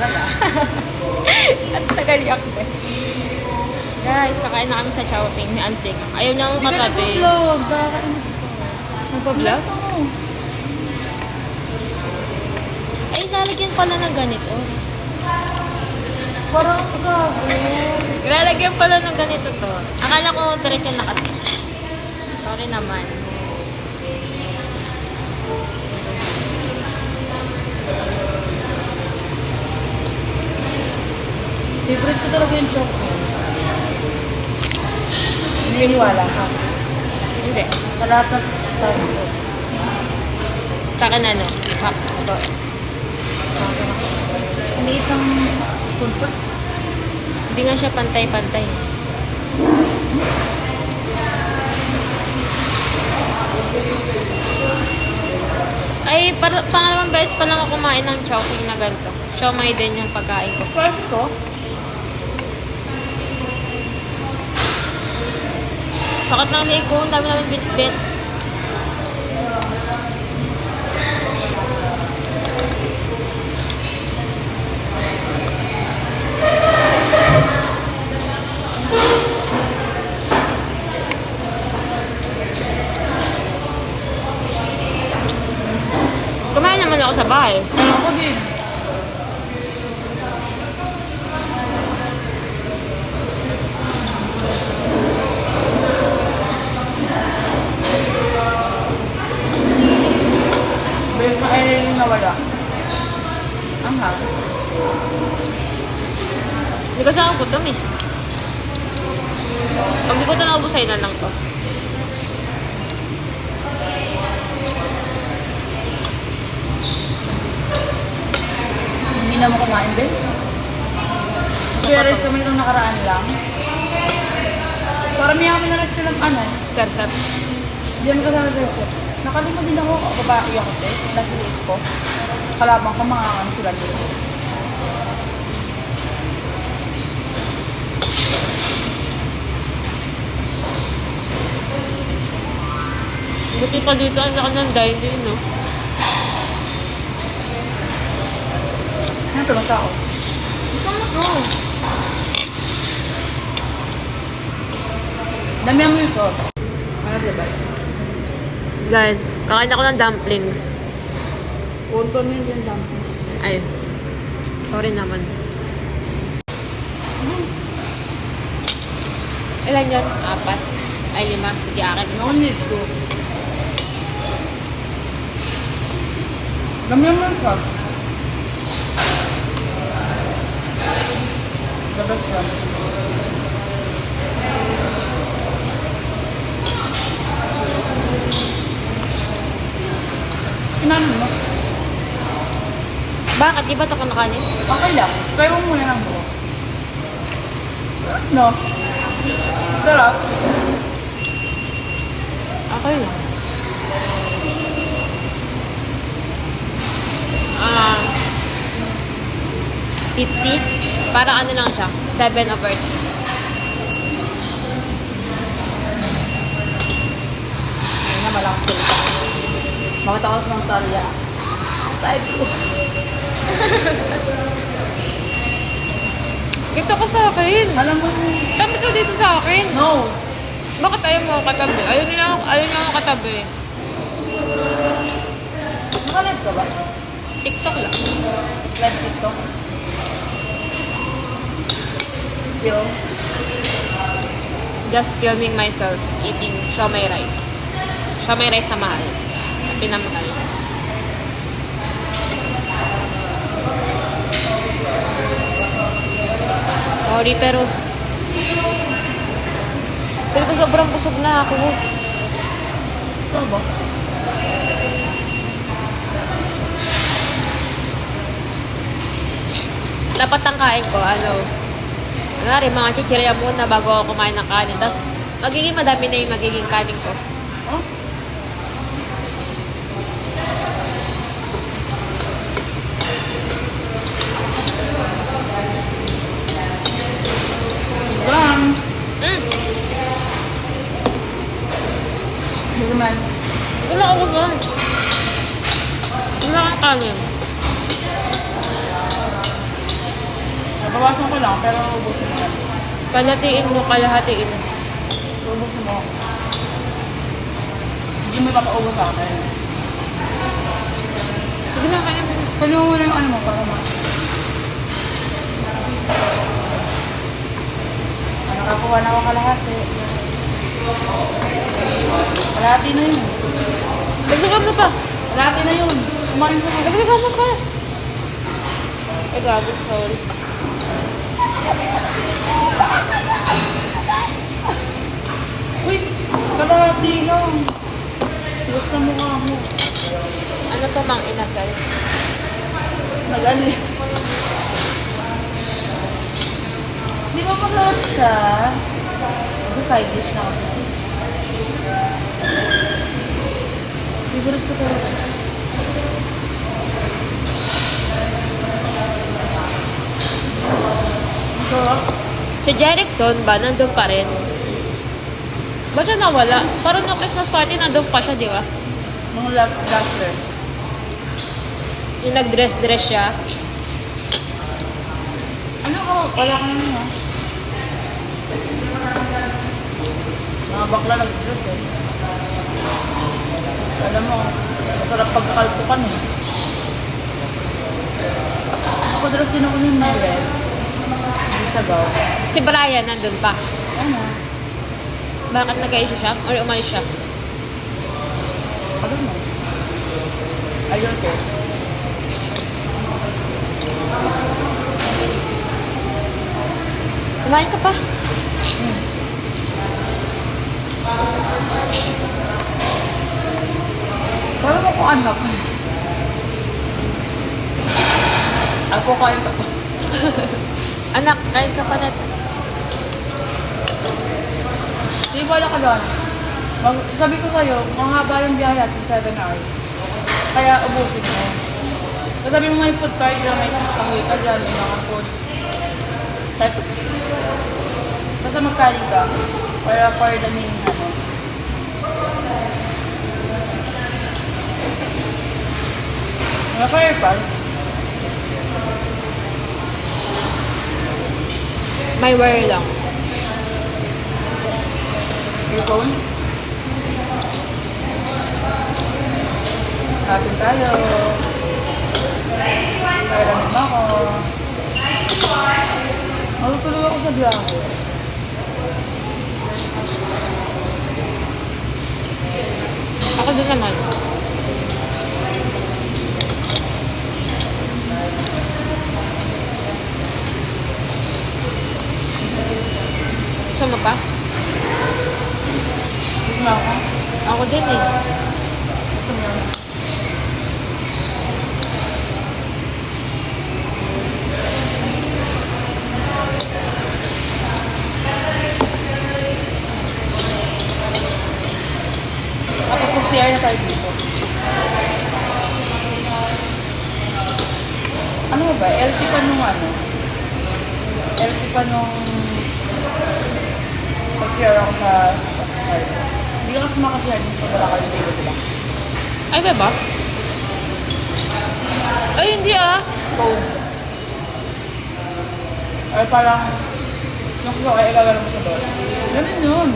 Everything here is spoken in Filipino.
tagal ah. At tagal yakse. Guys, kakain na kami sa Chowping ni Anting. Ayaw na akong katabi. Nag-vlog, kakainis ko. Nagpa-vlog? Oo. Ay, lalagyan pala ng ganito. Parang gago. Lalagyan pala ng ganito to. Akala ko diretso na kasi. Sorry naman. Favorite ko talaga yung chocolate. Naniniwala ka. Hindi. Sa lahat ng fast food. Sa akin ano? Ito. Hindi isang spoon po. Hindi nga siya pantay-pantay. Ay, pangalawang beses pa lang ako kumain ng Chowping na ganito. Siomai din yung pagkain ko. Fresh to? Sakit ng liig ko. Ang dami namin bit-bit. Kumain naman ako sa bahay. Ako din. Bes na ay nawala. Ang hap. Hindi kasi ako gutom eh. Pag di ko ito naubos, na lang to. Hindi na mo kumain din? Kaya rest kami itong nakaraan lang. Parang may kami na rest lang ano. Sir. Hindi kami kasama sa rest. Nakalimod din ako. Babae ako eh. Nasa liit ko. Kalabang ko mga ano sila dito. Buti pa dito, ang laki ng dining, no? Ano ito? Basta ako. Gusto mo ito. Damihan mo ito. Ano diba? Guys, kakain ako ng dumplings. Punto mo yung dumpling. Ay, sorry naman. Ilan yan? 4? Ay, 5. Sige, akin isa. No need to. Damihan mo ito. Dapat siya. Kinanin mo? Bakit? Di ba ito kinakanin? Okay lang. Try mo muna ng buo. No. Sarap. Okay lang. 50? Para ano lang siya? 7 over 10. Hindi na malakas salita. Bakit ako sa mga talya? Type ko. Dito ka sa akin. Alam mo, Tabi ka dito sa akin. no. Bakit ayaw mo katabi? Ayaw niya ako katabi. Nakalive ka ba? TikTok lang. Live TikTok? Yo. Just filming myself eating siomai rice. Siomai rice na mahal. Pinamahal. Sorry, pero feel ko sobrang busog na ako. Ito ba? Dapat ang kain ko, mga chichirya muna bago ako kumain ng kanin. Tapos, magiging madami na yung magiging kanin ko. Oh? Bang! Hindi naman. Wala ako doon. Wala kang kanin. Bawasan ko lang, pero ubusin mo yan. Kalahatiin mo, kalahatiin. Ubusin mo. Hindi mo papaubos sa akin. Sige na, kaya mo. Kunin mo na yung ano mo para nakakuha na ako kalahati. Kalahati na yun. Dagdagan mo pa. Kalahati na yun. Kumain ko. Dagdagan mo pa. Ay, gago, sorry. Uy! Kalahati lang. Tigas na mukha mo. Ano to, mang inasal? Nag-ali. Di ba masarap siya? Ito side dish na kasi. Favorite ko talaga. Ito ah. Si Jerickson ba, nandun pa rin? Ba't siya nawala? Parang no Christmas party, nandun pa siya, di ba? Nung last year. Yung nag-dress-dress siya. Ano ko? Wala ka naman ah. Mga bakla nag-dress eh. Alam mo, masarap pagkakalpukan eh. Ako dress din ako ng Noel. Hindi sabaw. Si Brian, nandun pa. Ano? Bakit nag-issue siya? Or umalis siya? Alam mo. Ayun ko. Kumain ka pa. Parang ako anak. Ako kain pa pa. Anak, kain ka pa na. Di ba ka doon? Sabi ko sa'yo, mahaba yung biyahe natin, 7 hours. Kaya ubusin mo. Sabi mo may food cart dyan, may kahoy ka dyan, may mga food. Basta magkaling ka. Para for the main ano. Mga fire pan. May wire lang. Earphone. Atin tayo. Mayroon ako. Matutulog ako sa biyahe. Ako din naman. Gusto mo pa? Gusto na ako. Ako din eh. Gusto mo yan. Tapos mag-CR na tayo dito. Ano ba? LT pa nung ano? LT pa nung pag-CR ako sa hindi ka kasi maka-CR dito wala kayo sa iba, diba? Ay, ba? Ay, hindi ah. Code. Or parang yung ay igagano mo sa door. Ganun yun.